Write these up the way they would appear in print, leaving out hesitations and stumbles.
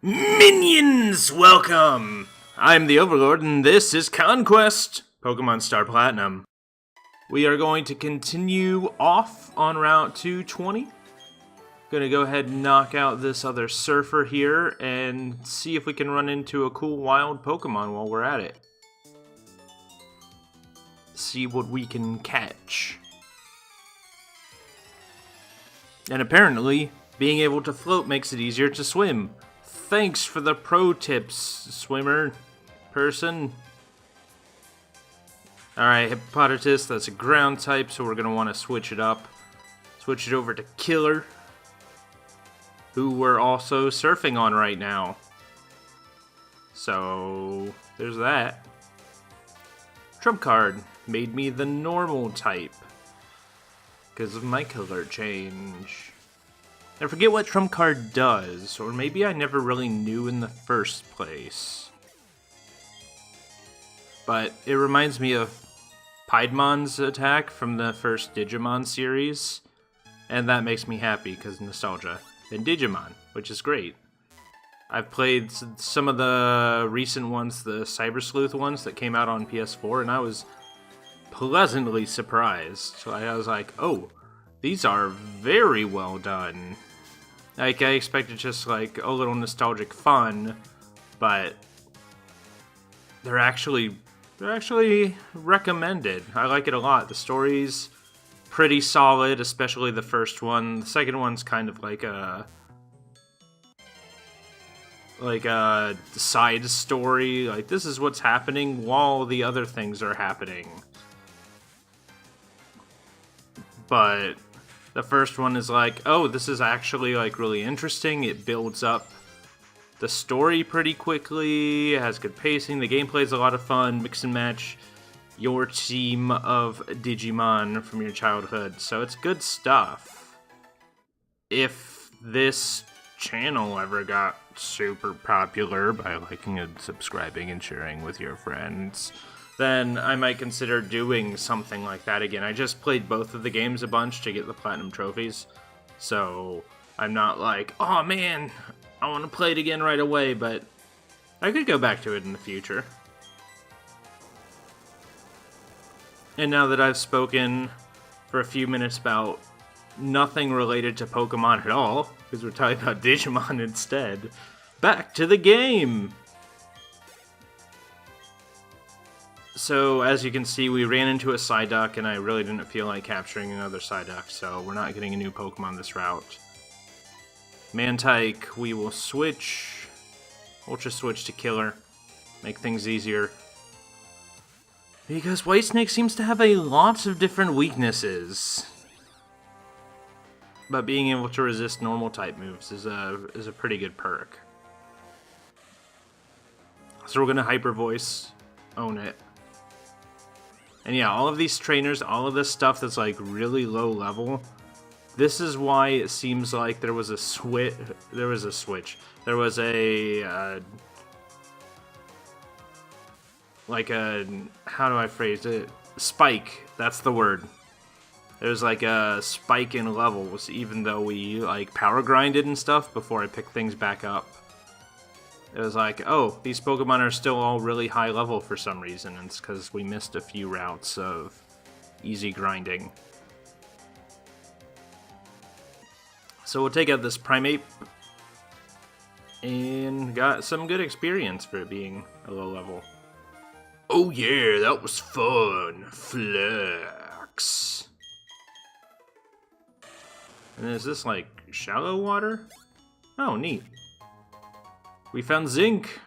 Minions, welcome! I'm the Overlord, and this is Conquest, Pokemon Star Platinum. We are going to continue off on Route 220. Gonna go ahead and knock out this other surfer here, and see if we can run into a cool wild Pokemon while we're at it. See what we can catch. And apparently, being able to float makes it easier to swim. Thanks for the pro tips, swimmer person. Alright, Hippopotamus, that's a ground type, so we're going to want to switch it up. Switch it over to Killer, who we're also surfing on right now. So, there's that. Trump card made me the normal type because of my color change. I forget what Trump card does, or maybe I never really knew in the first place. But it reminds me of Piedmon's attack from the first Digimon series, and that makes me happy because nostalgia. And Digimon, which is great. I've played some of the recent ones, the Cyber Sleuth ones that came out on PS4, and I was pleasantly surprised. So I was like, oh, these are very well done. Like, I expected just, like, a little nostalgic fun, but they're actually recommended. I like it a lot. The story's pretty solid, especially the first one. The second one's kind of like a side story. Like, this is what's happening while the other things are happening. But the first one is like, oh, this is actually, like, really interesting. It builds up the story pretty quickly. It has good pacing. The gameplay's a lot of fun. Mix and match your team of Digimon from your childhood. So it's good stuff. If this channel ever got super popular by liking and subscribing and sharing with your friends, then I might consider doing something like that again. I just played both of the games a bunch to get the platinum trophies, so I'm not like, oh man, I want to play it again right away, but I could go back to it in the future. And now that I've spoken for a few minutes about nothing related to Pokemon at all, because we're talking about Digimon instead, back to the game! So, as you can see, we ran into a Psyduck, and I really didn't feel like capturing another Psyduck, so we're not getting a new Pokemon this route. Mantike, we will switch. Ultra Switch to Killer. Make things easier. Because Whitesnake seems to have a lot of different weaknesses. But being able to resist normal type moves is a pretty good perk. So we're going to Hyper Voice. Own it. And yeah, all of these trainers, all of this stuff that's like really low level, this is why it seems like there was a switch. There was a how do I phrase it? Spike. That's the word. There's like a spike in levels, even though we like power grinded and stuff before I picked things back up. It was like, oh, these Pokemon are still all really high level for some reason, and it's because we missed a few routes of easy grinding. So we'll take out this Primeape, and got some good experience for it being a low level. Oh yeah, that was fun! Flex! And is this like shallow water? Oh, neat. We found zinc!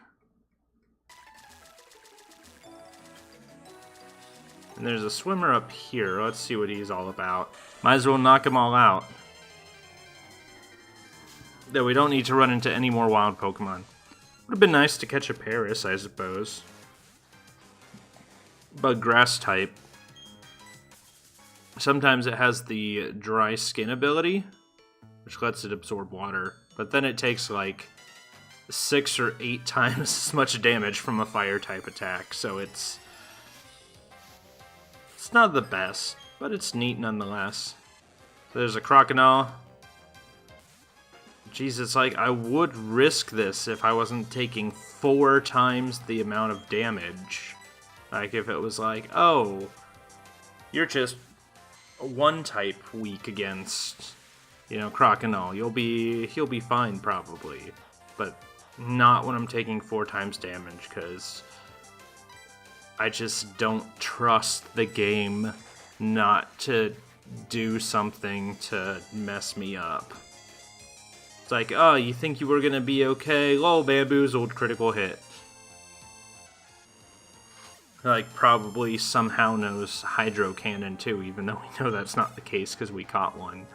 And there's a swimmer up here. Let's see what he's all about. Might as well knock them all out. Though we don't need to run into any more wild Pokemon. Would have been nice to catch a Paris, I suppose. But grass type. Sometimes it has the dry skin ability, which lets it absorb water. But then it takes like 6 or 8 times as much damage from a fire type attack, so it's not the best, but it's neat nonetheless. So there's a Crocodile. Jeez, it's like, I would risk this if I wasn't taking 4 times the amount of damage. Like, if it was like, oh, you're just one type weak against, you know, Crocodile. He'll be fine, probably. But not when I'm taking 4 times damage, because I just don't trust the game not to do something to mess me up. It's like, oh, you think you were gonna be okay? Lol, bamboozled, critical hit. Like, probably somehow knows Hydro Cannon too, even though we know that's not the case because we caught one.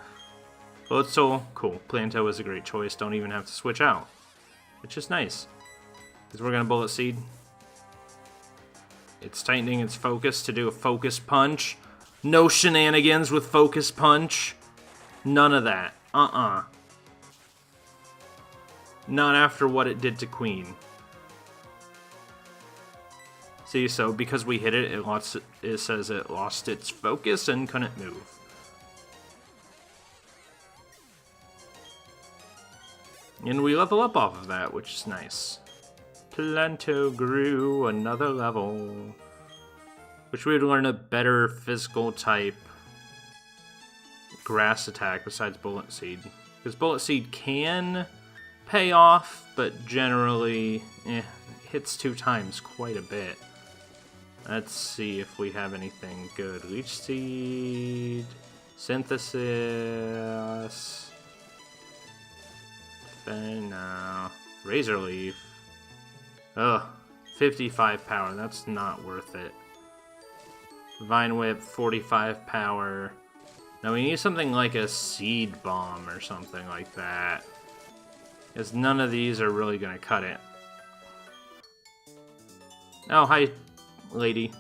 But it's still cool. Planto is a great choice, don't even have to switch out. It's just nice. Because we're gonna Bullet Seed. It's tightening its focus to do a Focus Punch. No shenanigans with Focus Punch. None of that. Not after what it did to Queen. See, so because we hit it, it says it lost its focus and couldn't move. And we level up off of that, which is nice. Planto grew another level. Which we would learn a better physical type grass attack besides Bullet Seed. Because Bullet Seed can pay off, but generally hits 2 times quite a bit. Let's see if we have anything good. Leech Seed, Synthesis, Razor Leaf. Ugh, 55 power, that's not worth it. Vine Whip, 45 power. Now we need something like a Seed Bomb or something like that. Because none of these are really going to cut it. Oh, hi, lady.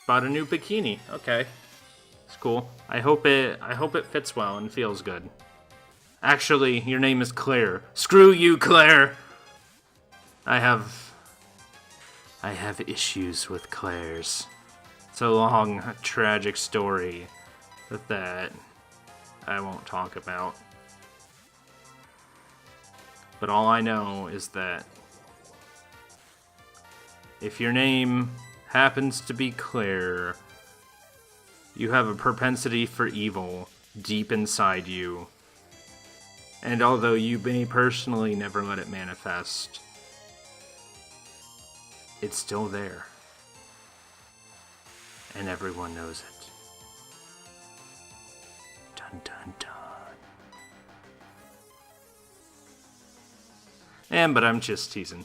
Bought a new bikini. Okay. It's cool. I hope it fits well and feels good. Actually, your name is Claire. Screw you, Claire! I have issues with Claire's. It's a long, tragic story that I won't talk about. But all I know is that if your name happens to be Claire, you have a propensity for evil deep inside you. And although you may personally never let it manifest, it's still there. And everyone knows it. Dun dun dun. But I'm just teasing.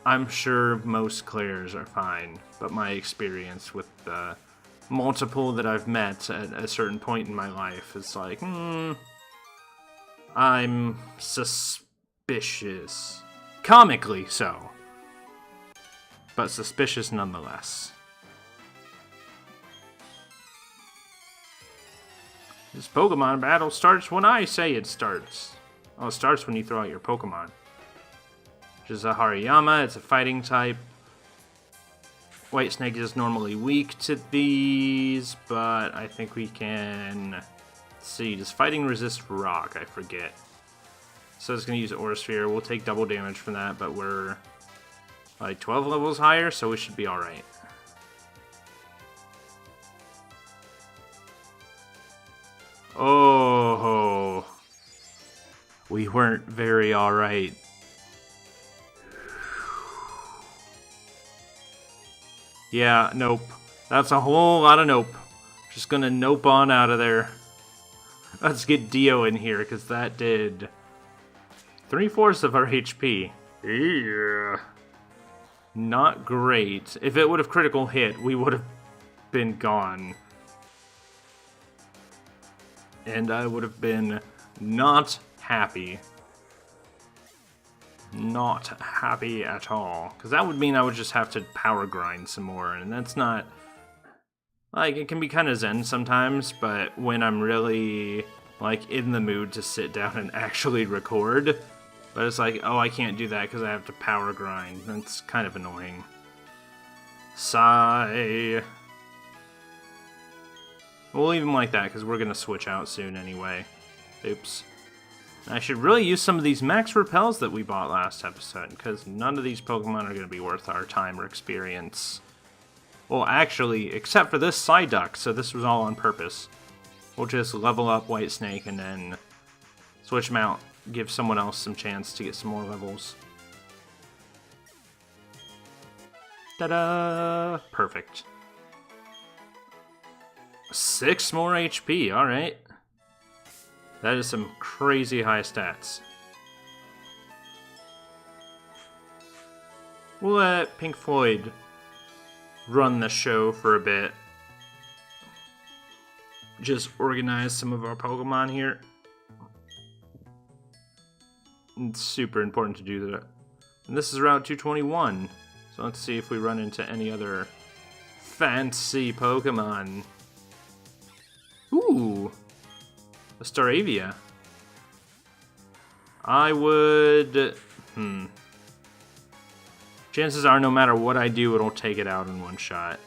I'm sure most Claires are fine, but my experience with the multiple that I've met at a certain point in my life is like, I'm suspicious. Comically so. But suspicious nonetheless. This Pokemon battle starts when I say it starts. Oh, it starts when you throw out your Pokemon. Which is a Hariyama, it's a fighting type. White Snake is normally weak to these, but I think we can... Let's see, does fighting resist rock? I forget. So it's going to use Aura Sphere. We'll take double damage from that, but we're like 12 levels higher, so we should be alright. Oh, we weren't very alright. Yeah, nope. That's a whole lot of nope. Just gonna nope on out of there. Let's get Dio in here, because that did 3/4 of our HP. Yeah. Not great. If it would have critical hit, we would have been gone. And I would have been not happy. Not happy at all. Because that would mean I would just have to power grind some more, and that's not... Like, it can be kind of zen sometimes, but when I'm really, like, in the mood to sit down and actually record, but it's like, oh, I can't do that because I have to power grind. That's kind of annoying. Sigh. We'll leave him like that because we're going to switch out soon anyway. Oops. I should really use some of these max repels that we bought last episode, because none of these Pokemon are going to be worth our time or experience. Well, actually, except for this Psyduck, so this was all on purpose. We'll just level up White Snake and then switch him out, give someone else some chance to get some more levels. Ta-da! Perfect. 6 more HP, alright. That is some crazy high stats. We'll let Pink Floyd run the show for a bit. Just organize some of our Pokemon here. It's super important to do that. And this is Route 221. So let's see if we run into any other fancy Pokemon. Ooh! A Staravia. I would... Chances are, no matter what I do, it'll take it out in one shot.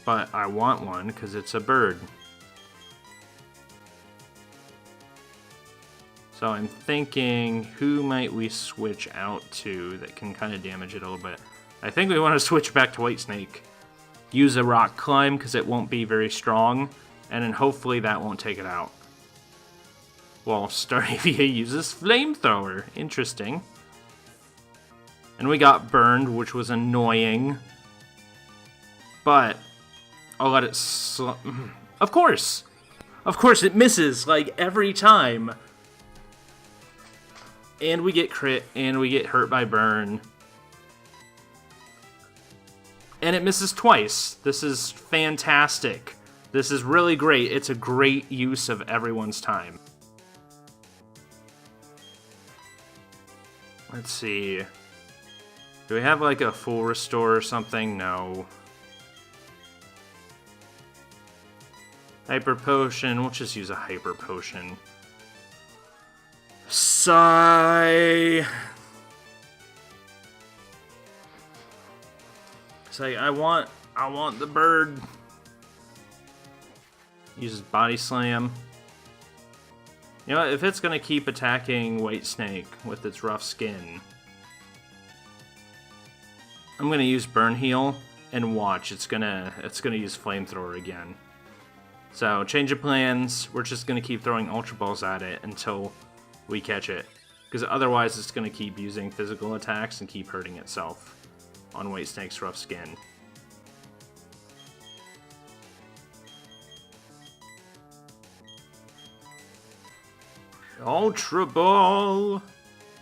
But I want one, because it's a bird. So I'm thinking, who might we switch out to that can kind of damage it a little bit? I think we want to switch back to White Snake. Use a Rock Climb, because it won't be very strong. And then hopefully that won't take it out. Well, Staravia uses Flamethrower. Interesting. And we got burned, which was annoying. But I'll let it Of course! Of course it misses, like, every time. And we get crit, and we get hurt by burn. And it misses twice. This is fantastic. This is really great. It's a great use of everyone's time. Let's see. Do we have like a full restore or something? No. Hyper Potion. We'll just use a Hyper Potion. Sigh. Say, I want the bird. Uses Body Slam. You know what, if it's gonna keep attacking White Snake with its rough skin, I'm gonna use Burn Heal and watch. It's gonna use Flamethrower again. So change of plans. We're just gonna keep throwing Ultra Balls at it until we catch it, because otherwise it's gonna keep using physical attacks and keep hurting itself on White Snake's rough skin. Ultra Ball!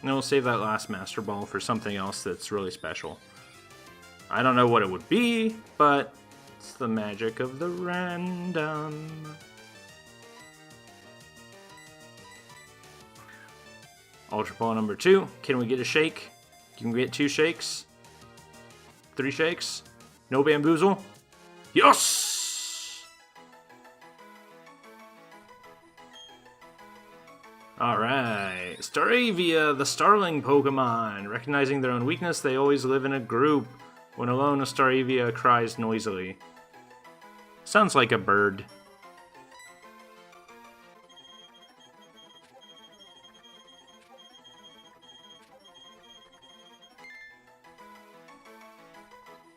And we'll save that last Master Ball for something else that's really special. I don't know what it would be, but it's the magic of the random. Ultra Ball number 2. Can we get a shake? Can we get 2 shakes? 3 shakes? No Bamboozle? Yes! Alright, Staravia, the Starling Pokemon. Recognizing their own weakness, they always live in a group. When alone, a Staravia cries noisily. Sounds like a bird.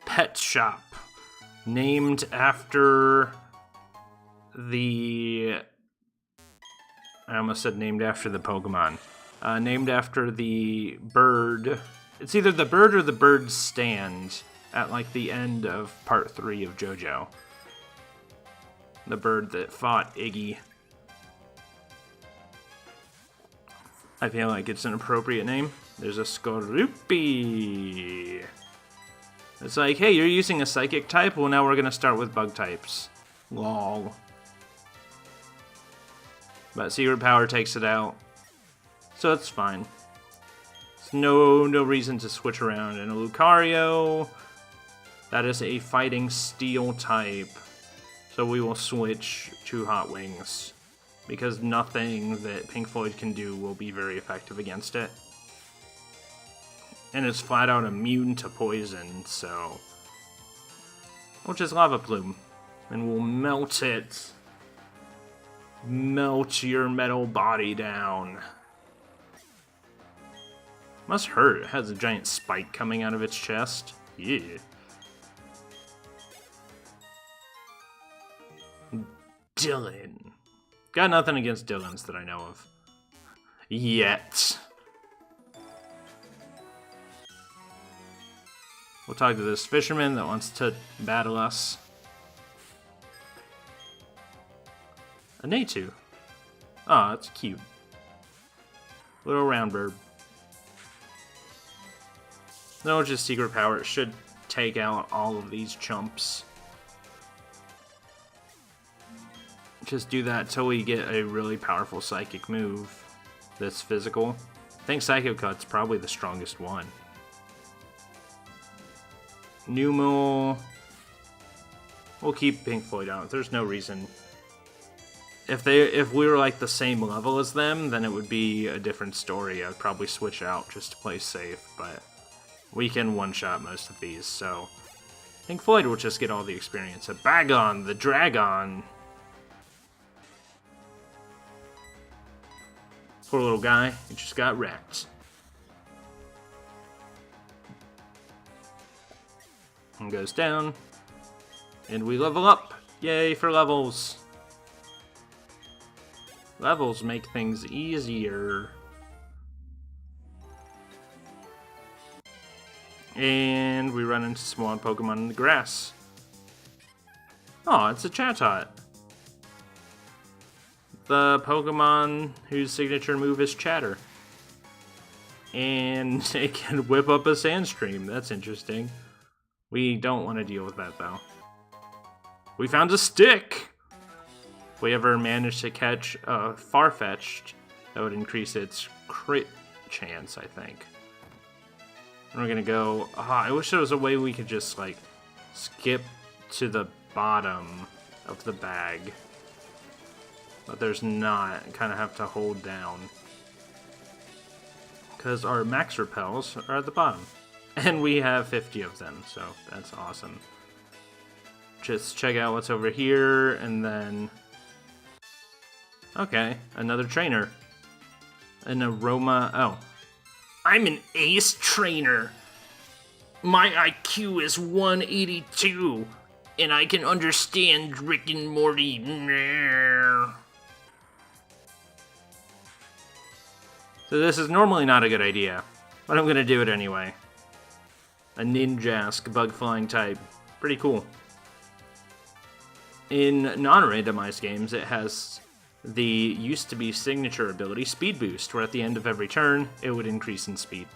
Pet Shop. Named after the... I almost said named after the Pokemon. Named after the bird. It's either the bird or the bird's stand at like the end of part 3 of Jojo. The bird that fought Iggy. I feel like it's an appropriate name. There's a Skorupi. It's like, hey, you're using a psychic type? Well, now we're gonna start with bug types. Lol. But Secret Power takes it out. So it's fine. There's no reason to switch around. And a Lucario, that is a fighting steel type. So we will switch to Hot Wings, because nothing that Pink Floyd can do will be very effective against it. And it's flat out immune to poison, so we'll just Lava Plume, and we'll melt it. melt your metal body down. Must hurt. It has a giant spike coming out of its chest. Yeah. Dylan. Got nothing against Dylans that I know of. Yet. We'll talk to this fisherman that wants to battle us. A Natu. Oh, that's cute. Little round bird. No, just secret power. It should take out all of these chumps. Just do that till we get a really powerful psychic move that's physical. I think Psycho Cut's probably the strongest one. Numel. We'll keep Pink Floyd out. There's no reason. If we were like the same level as them, then it would be a different story. I'd probably switch out just to play safe, but we can one-shot most of these, so Pink Floyd will just get all the experience. A Bagon, the Dragon. Poor little guy, he just got wrecked. And goes down. And we level up. Yay for levels. Levels make things easier. And we run into smaller Pokemon in the grass. Oh, it's a Chatot. The Pokemon whose signature move is Chatter. And it can whip up a Sandstream. That's interesting. We don't want to deal with that, though. We found a stick! If we ever manage to catch a Farfetch'd, that would increase its crit chance, I think. And we're gonna go... I wish there was a way we could just, like, skip to the bottom of the bag. But there's not. Kind of have to hold down. Because our max repels are at the bottom. And we have 50 of them, so that's awesome. Just check out what's over here, and then... Okay, another trainer. An aroma... Oh. I'm an ace trainer. My IQ is 182, and I can understand Rick and Morty. So this is normally not a good idea, but I'm gonna do it anyway. A Ninjask bug flying type. Pretty cool. In non-randomized games, it has the used-to-be signature ability, Speed Boost, where at the end of every turn, it would increase in speed.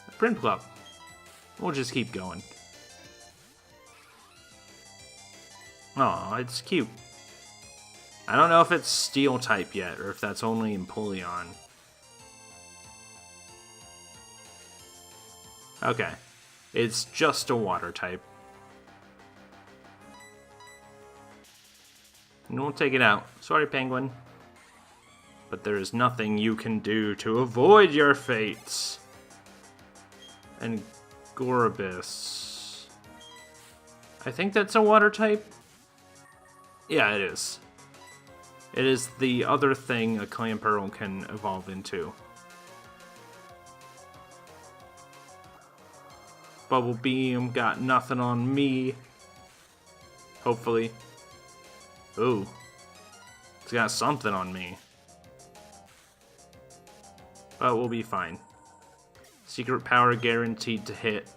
A Prinplup. We'll just keep going. Aw, it's cute. I don't know if it's Steel type yet, or if that's only in Empoleon. Okay. It's just a water type. And we'll take it out. Sorry, Penguin. But there is nothing you can do to avoid your fates. And Gorobis. I think that's a water type. Yeah, it is. It is the other thing a Clamperl can evolve into. Bubble Beam got nothing on me. Hopefully. Ooh. It's got something on me. But we'll be fine. Secret power guaranteed to hit.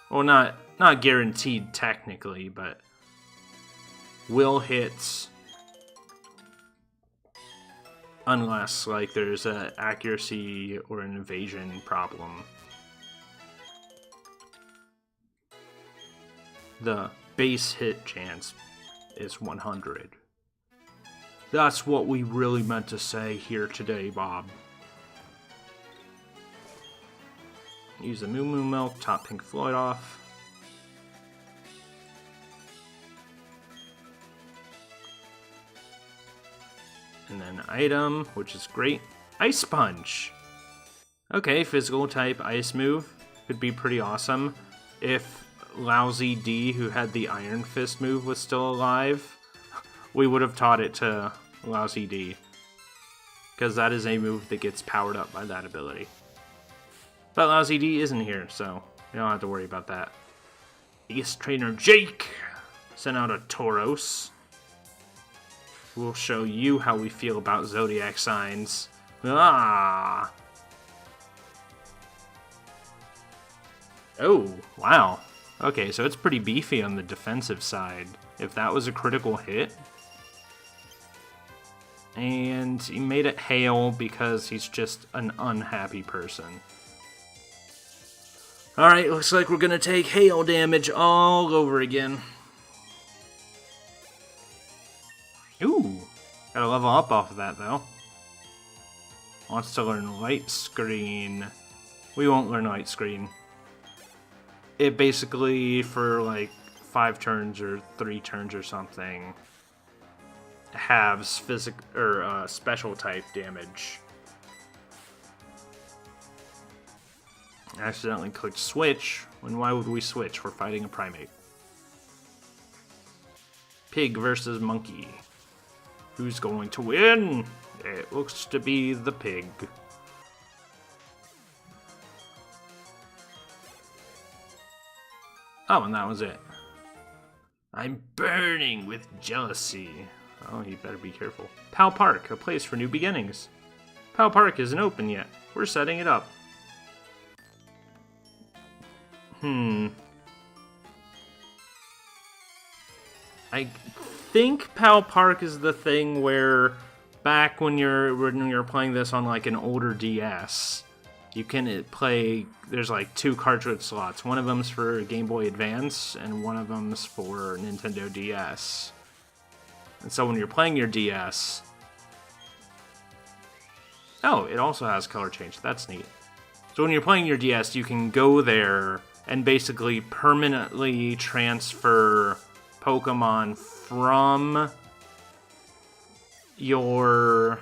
Well, not guaranteed technically, but will hit unless like there's an accuracy or an evasion problem. The base hit chance is 100. That's what we really meant to say here today, Bob. Use the Moo Moo Milk, top Pink Floyd off. And then item, which is great. Ice Punch! Okay, physical type ice move could be pretty awesome if Lousy D, who had the Iron Fist move, was still alive. we would have taught it to Lousy D. Because that is a move that gets powered up by that ability. But Lousy D isn't here, so we don't have to worry about that. Ace Trainer Jake sent out a Tauros. We'll show you how we feel about zodiac signs. Ah! Oh, wow. Okay, so it's pretty beefy on the defensive side. If that was a critical hit. And he made it hail because he's just an unhappy person. Alright, looks like we're gonna take hail damage all over again. Ooh, gotta level up off of that though. Wants to learn Light Screen. We won't learn Light Screen. It basically, for like 5 turns or 3 turns or something, halves special type damage. I accidentally clicked switch, when why would we switch? We're fighting a primate. Pig versus monkey. Who's going to win? It looks to be the pig. Oh, and that was it. I'm burning with jealousy. Oh, you better be careful. Pal Park, a place for new beginnings. Pal Park isn't open yet. We're setting it up. I think Pal Park is the thing where back when you're playing this on like an older DS, you can play. There's like 2 cartridge slots. One of them's for Game Boy Advance, and one of them's for Nintendo DS. And so when you're playing your DS, oh, it also has color change. That's neat. So when you're playing your DS, you can go there and basically permanently transfer Pokemon from your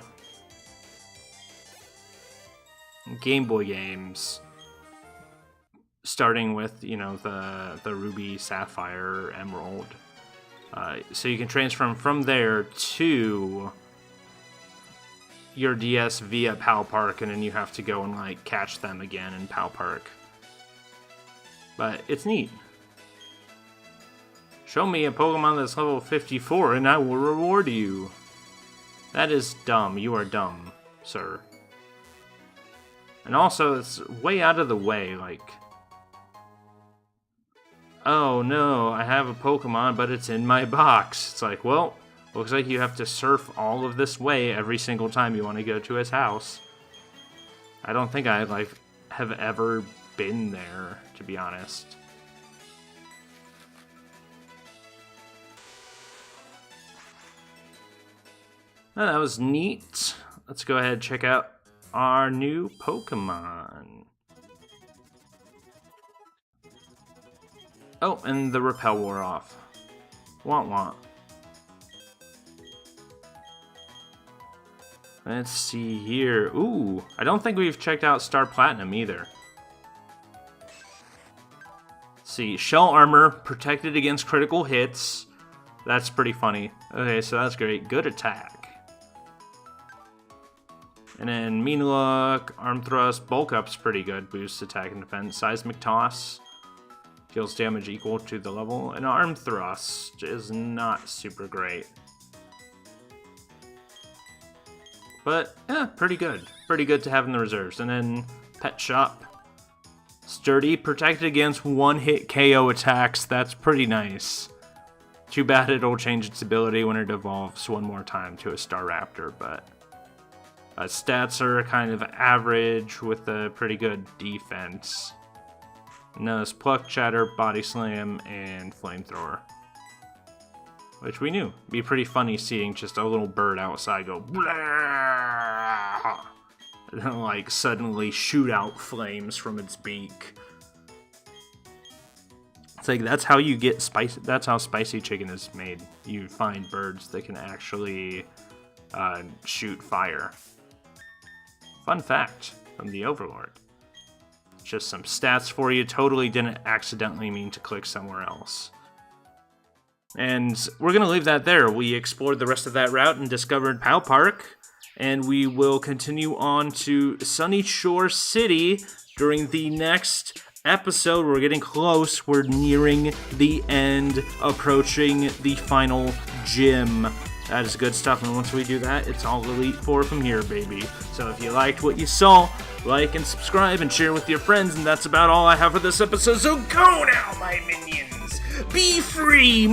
Game Boy games, starting with, you know, the Ruby, Sapphire, Emerald. So you can transfer them from there to your DS via Pal Park, and then you have to go and like catch them again in Pal Park. But it's neat. Show me a Pokemon that's level 54 and I will reward you. That is dumb. You are dumb, sir. And also, it's way out of the way, like... Oh no, I have a Pokemon, but it's in my box. It's like, well, looks like you have to surf all of this way every single time you want to go to his house. I don't think I, like, have ever been there, to be honest. Oh, that was neat. Let's go ahead and check out our new Pokemon. Oh, and the repel wore off. Want want. Let's see here. Ooh, I don't think we've checked out Star Platinum either. Let's see, shell armor, protected against critical hits. That's pretty funny. Okay, so that's great. Good attack. And then mean look, arm thrust, bulk up's pretty good. Boosts attack and defense. Seismic toss. Deals damage equal to the level. And arm thrust is not super great. But, yeah, pretty good. Pretty good to have in the reserves. And then Pet Shop. Sturdy, protected against one-hit KO attacks. That's pretty nice. Too bad it'll change its ability when it evolves one more time to a Staraptor, but... stats are kind of average with a pretty good defense. And then there's Pluck, Chatter, Body Slam, and Flamethrower. Which we knew. Be pretty funny seeing just a little bird outside go blah, and then like suddenly shoot out flames from its beak. It's like that's how you get spicy. That's how spicy chicken is made. You find birds that can actually shoot fire. Fun fact from the Overlord. Just some stats for you. Totally didn't accidentally mean to click somewhere else. And we're going to leave that there. We explored the rest of that route and discovered Pow Park. And we will continue on to Sunny Shore City during the next episode. We're getting close. We're nearing the end, approaching the final gym. That is good stuff, and once we do that, it's all Elite Four from here, baby. So if you liked what you saw, like and subscribe and share with your friends, and that's about all I have for this episode. So go now, my minions! Be free!